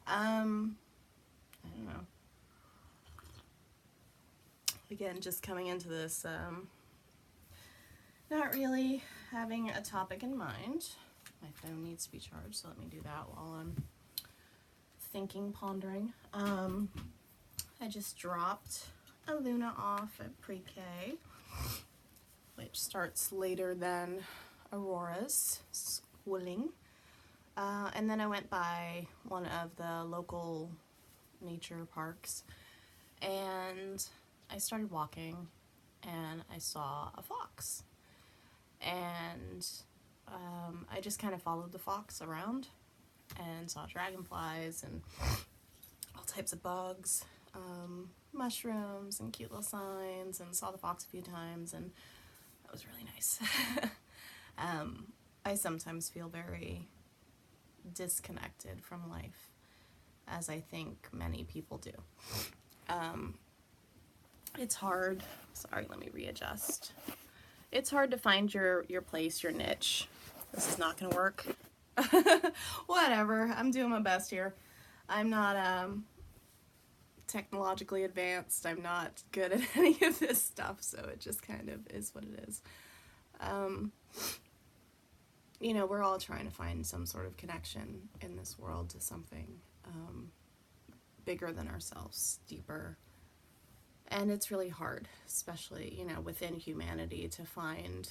I don't know. Again, just coming into this, not really having a topic in mind. My phone needs to be charged, so let me do that while I'm thinking, pondering. I just dropped a Luna off at pre-K, which starts later than Aurora's schooling. And then I went by one of the local nature parks, and I started walking, and I saw a fox. And I just kind of followed the fox around and saw dragonflies and all types of bugs, mushrooms and cute little signs, and saw the fox a few times, and that was really nice. I sometimes feel very disconnected from life, as I think many people do. It's hard. Sorry, let me readjust. It's hard to find your place, your niche. This is not gonna work. Whatever, I'm doing my best here. I'm not technologically advanced. I'm not good at any of this stuff, so it just kind of is what it is. You know, we're all trying to find some sort of connection in this world to something bigger than ourselves, deeper. And it's really hard, especially, you know, within humanity, to find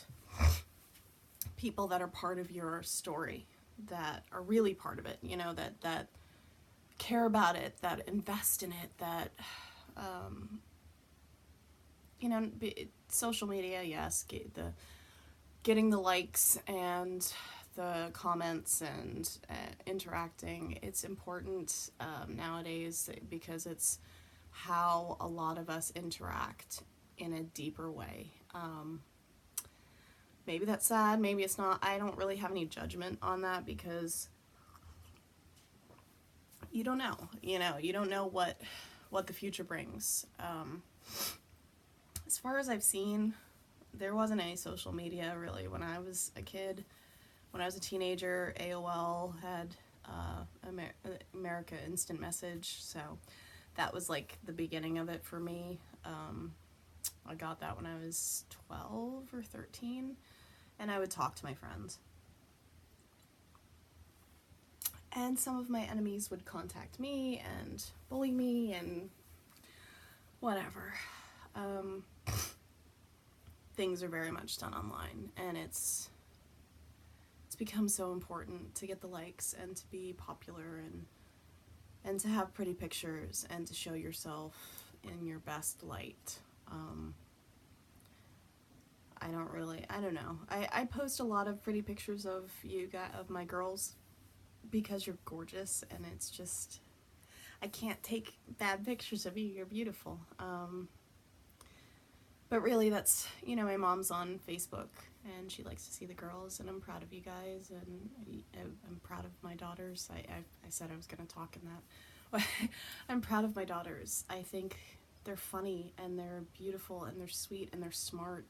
people that are part of your story, that are really part of it, you know, that care about it, that invest in it, that, you know, social media, yes, getting the likes and the comments and interacting, it's important nowadays, because it's how a lot of us interact in a deeper way. Maybe that's sad, maybe it's not. I don't really have any judgment on that, because you don't know, you know, you don't know what the future brings. As far as I've seen, there wasn't any social media really when I was a kid. When I was a teenager, AOL had America Instant Message, so that was like the beginning of it for me. I got that when I was 12 or 13, and I would talk to my friends. And some of my enemies would contact me and bully me and whatever. Things are very much done online, and it's become so important to get the likes and to be popular and to have pretty pictures and to show yourself in your best light. I don't know. I post a lot of pretty pictures of of my girls, because you're gorgeous, and it's just, I can't take bad pictures of you. You're beautiful. But really, that's, you know, my mom's on Facebook, and she likes to see the girls, and I'm proud of you guys, and I'm proud of my daughters. I said I was going to talk in that. I'm proud of my daughters. I think they're funny, and they're beautiful, and they're sweet, and they're smart,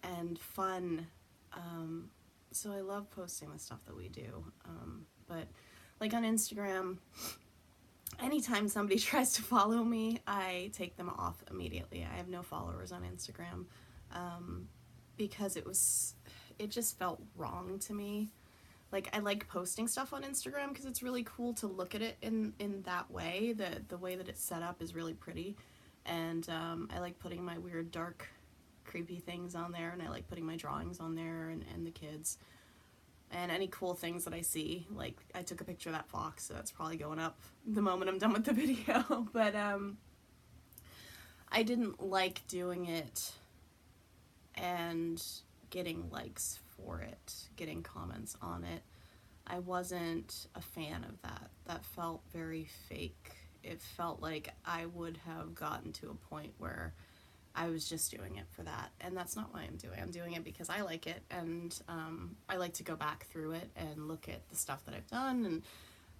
and fun. So I love posting the stuff that we do. But like on Instagram, anytime somebody tries to follow me, I take them off immediately. I have no followers on Instagram, because it just felt wrong to me. Like, I like posting stuff on Instagram because it's really cool to look at it in that way. The way that it's set up is really pretty, and I like putting my weird, dark, creepy things on there, and I like putting my drawings on there, and the kids. And any cool things that I see, like I took a picture of that fox, so that's probably going up the moment I'm done with the video. But I didn't like doing it and getting likes for it, getting comments on it. I wasn't a fan of that. That felt very fake. It felt like I would have gotten to a point where I was just doing it for that, and that's not why I'm doing it. I'm doing it because I like it, and I like to go back through it and look at the stuff that I've done, and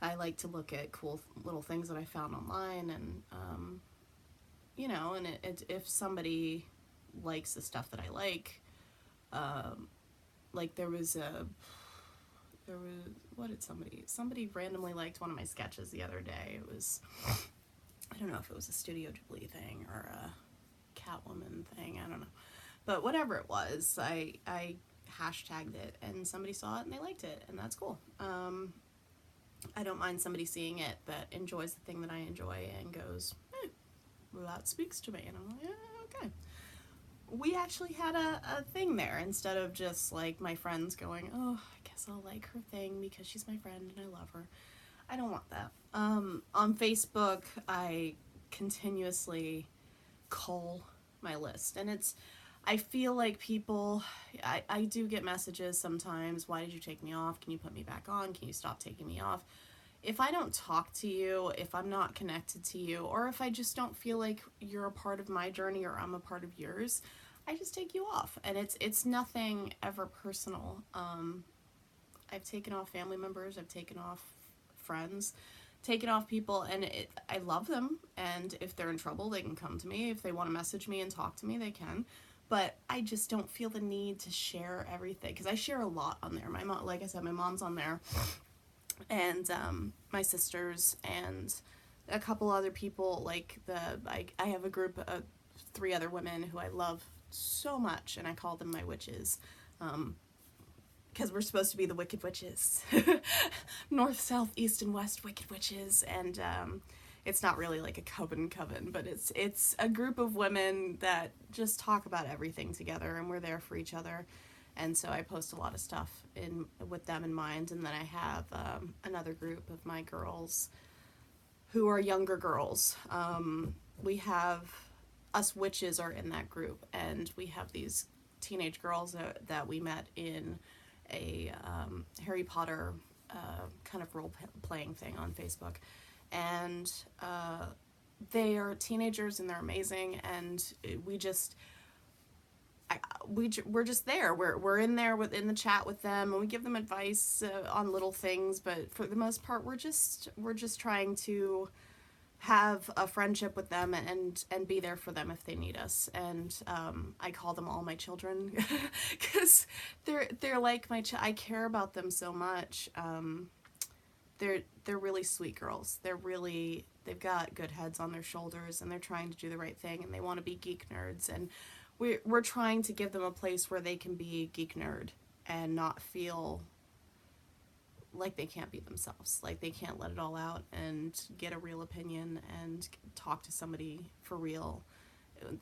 I like to look at cool little things that I found online, and you know, and if somebody likes the stuff that I like there was there was, what did somebody randomly liked one of my sketches the other day. It was, I don't know if it was a Studio Ghibli thing or a Catwoman thing, I don't know. But whatever it was, I hashtagged it and somebody saw it and they liked it, and that's cool. I don't mind somebody seeing it that enjoys the thing that I enjoy and goes, hey, well, that speaks to me. And I'm like, yeah, okay. We actually had a thing there instead of just like my friends going, oh, I guess I'll like her thing because she's my friend and I love her. I don't want that. On Facebook, I continuously cull my list, and I feel like people, I do get messages sometimes, why did you take me off? Can you put me back on? Can you stop taking me off? If I don't talk to you, if I'm not connected to you, or if I just don't feel like you're a part of my journey or I'm a part of yours, I just take you off. And it's nothing ever personal. I've taken off family members, I've taken off friends, taken off people, and I love them, and if they're in trouble, they can come to me. If they want to message me and talk to me, they can. But I just don't feel the need to share everything, because I share a lot on there. My mom, like I said, my mom's on there, and my sisters, and a couple other people. Like I have a group of 3 other women who I love so much, and I call them my witches, because we're supposed to be the wicked witches, north, south, east, and west wicked witches, and it's not really like a coven, but it's a group of women that just talk about everything together, and we're there for each other. And so I post a lot of stuff with them in mind. And then I have another group of my girls who are younger girls. We have, us witches are in that group, and we have these teenage girls that we met in a Harry Potter kind of role-playing thing on Facebook. And they are teenagers and they're amazing, and we're just there. We're in there in the chat with them, and we give them advice on little things, but for the most part we're just trying to have a friendship with them and be there for them if they need us. And I call them all my children because they're like my I care about them so much. They're really sweet girls. They've got good heads on their shoulders, and they're trying to do the right thing, and they want to be geek nerds, and we're trying to give them a place where they can be a geek nerd and not feel like they can't be themselves, like they can't let it all out and get a real opinion and talk to somebody for real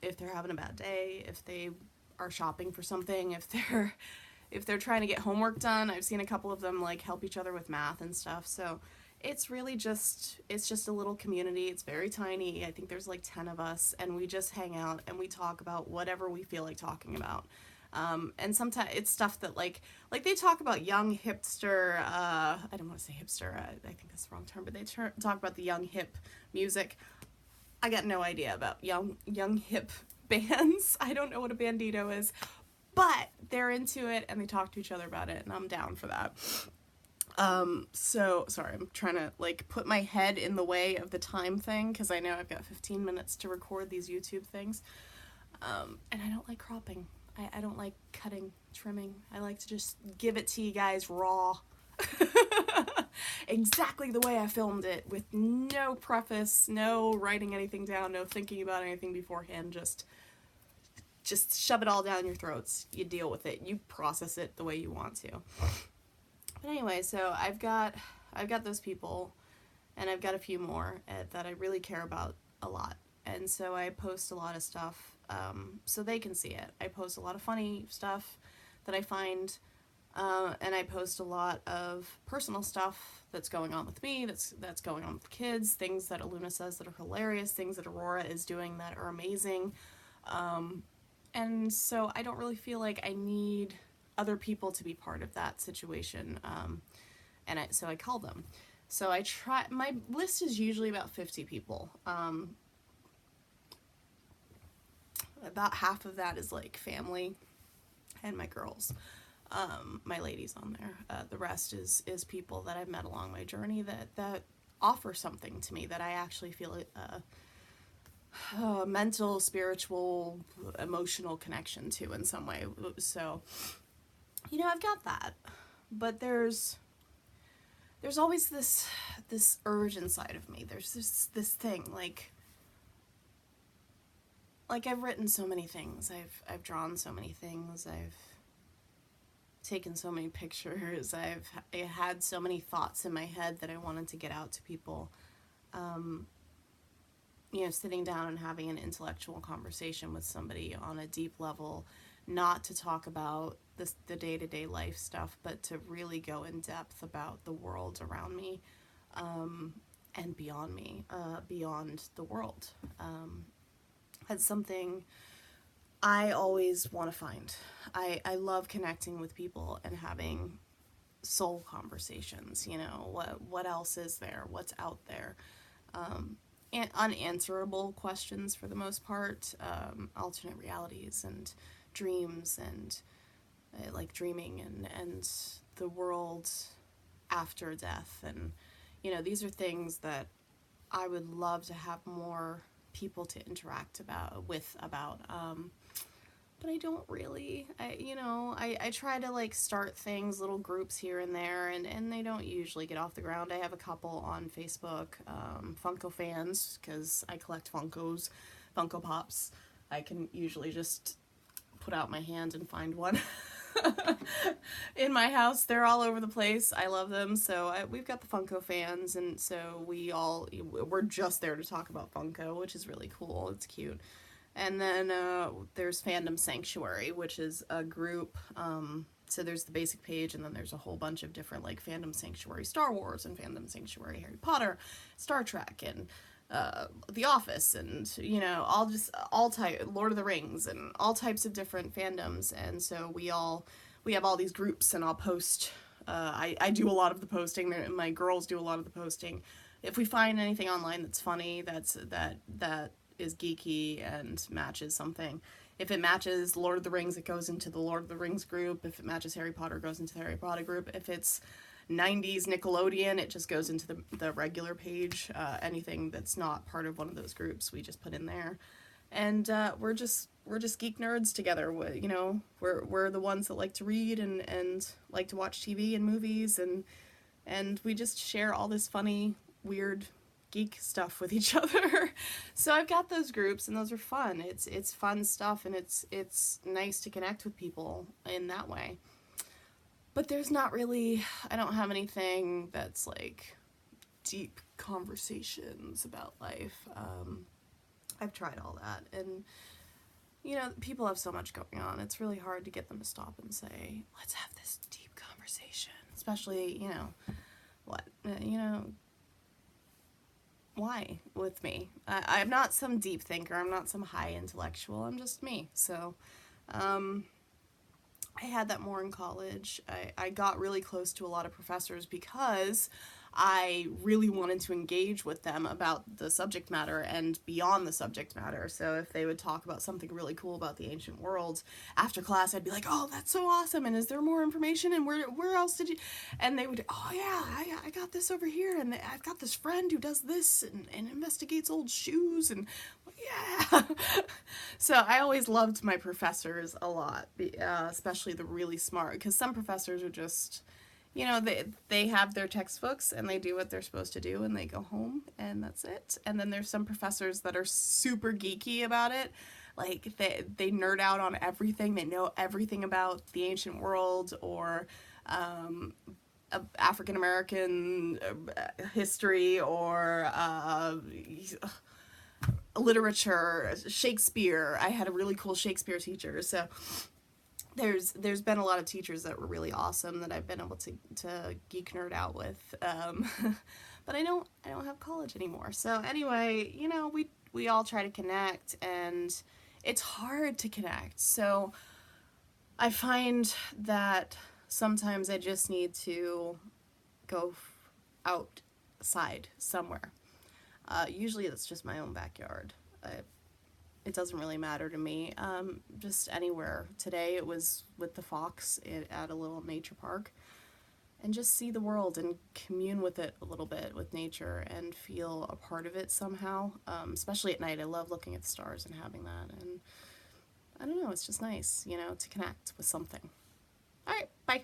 if they're having a bad day, if they are shopping for something, if they're trying to get homework done. I've seen a couple of them like help each other with math and stuff. So it's really just a little community. It's very tiny. I think there's like 10 of us, and we just hang out and we talk about whatever we feel like talking about. And sometimes it's stuff that like they talk about young hipster, I don't want to say hipster, I think that's the wrong term, but they talk about the young hip music. I got no idea about young hip bands. I don't know what a bandito is, but they're into it and they talk to each other about it, and I'm down for that. So sorry, I'm trying to like put my head in the way of the time thing, because I know I've got 15 minutes to record these YouTube things. And I don't like cropping. I don't like cutting, trimming. I like to just give it to you guys raw. Exactly the way I filmed it, with no preface, no writing anything down, no thinking about anything beforehand, just shove it all down your throats. You deal with it. You process it the way you want to. But anyway, so I've got those people, and I've got a few more that I really care about a lot. And so I post a lot of stuff so they can see it. I post a lot of funny stuff that I find, and I post a lot of personal stuff that's going on with me, that's going on with the kids, things that Aluna says that are hilarious, things that Aurora is doing that are amazing. And so I don't really feel like I need other people to be part of that situation. So I call them. So my list is usually about 50 people. About half of that is like family and my girls, my ladies on there. The rest is people that I've met along my journey that offer something to me that I actually feel a mental, spiritual, emotional connection to in some way. So, I've got that, but there's there's always this urge inside of me. There's this thing, like I've written so many things. I've drawn so many things. I've taken so many pictures. I had so many thoughts in my head that I wanted to get out to people. Sitting down and having an intellectual conversation with somebody on a deep level, not to talk about the day-to-day life stuff, but to really go in depth about the world around me, and beyond me, beyond the world. That's something I always want to find. I love connecting with people and having soul conversations. What else is there? What's out there? And unanswerable questions for the most part, alternate realities and dreams, and like dreaming, and the world after death. And these are things that I would love to have more people to interact with, but I don't really. I try to like start things, little groups here and there, and they don't usually get off the ground. I have a couple on Facebook, Funko fans, because I collect Funko Pops. I can usually just put out my hand and find one. In my house, they're all over the place. I love them. So we've got the Funko fans, and so we're just there to talk about Funko, which is really cool. It's cute. And then there's Fandom Sanctuary, which is a group. So there's the basic page, and then there's a whole bunch of different, like Fandom Sanctuary Star Wars, and Fandom Sanctuary Harry Potter, Star Trek, and The Office, and all type Lord of the Rings, and all types of different fandoms. And so we have all these groups, and I'll post. I do a lot of the posting. My girls do a lot of the posting. If we find anything online that's funny, that is geeky and matches something. If it matches Lord of the Rings, it goes into the Lord of the Rings group. If it matches Harry Potter, it goes into the Harry Potter group. If it's 90s Nickelodeon, it just goes into the regular page. Anything that's not part of one of those groups, we just put in there. And we're just geek nerds together. We're the ones that like to read and like to watch TV and movies, and we just share all this funny, weird geek stuff with each other. So I've got those groups, and those are fun. It's fun stuff, and it's nice to connect with people in that way. But there's not really, I don't have anything that's like deep conversations about life. I've tried all that, and people have so much going on. It's really hard to get them to stop and say, let's have this deep conversation, especially, why with me? I'm not some deep thinker. I'm not some high intellectual. I'm just me. So I had that more in college. I got really close to a lot of professors because I really wanted to engage with them about the subject matter and beyond the subject matter. So if they would talk about something really cool about the ancient world after class, I'd be like, oh, that's so awesome. And is there more information? And where else did you? And they would, oh yeah, I got this over here. And I've got this friend who does this and investigates old shoes. And yeah. So I always loved my professors a lot, especially the really smart, because some professors are just, they have their textbooks and they do what they're supposed to do and they go home and that's it. And then there's some professors that are super geeky about it. Like they nerd out on everything. They know everything about the ancient world, or African American history, or literature, Shakespeare. I had a really cool Shakespeare teacher. So there's been a lot of teachers that were really awesome that I've been able to geek nerd out with. But I don't have college anymore. So anyway, we all try to connect, and it's hard to connect. So I find that sometimes I just need to go outside somewhere. Usually it's just my own backyard. It doesn't really matter to me. Just anywhere. Today it was with the fox at a little nature park, and just see the world and commune with it a little bit, with nature, and feel a part of it somehow. Especially at night, I love looking at the stars and having that. And I don't know, it's just nice, to connect with something. All right, bye.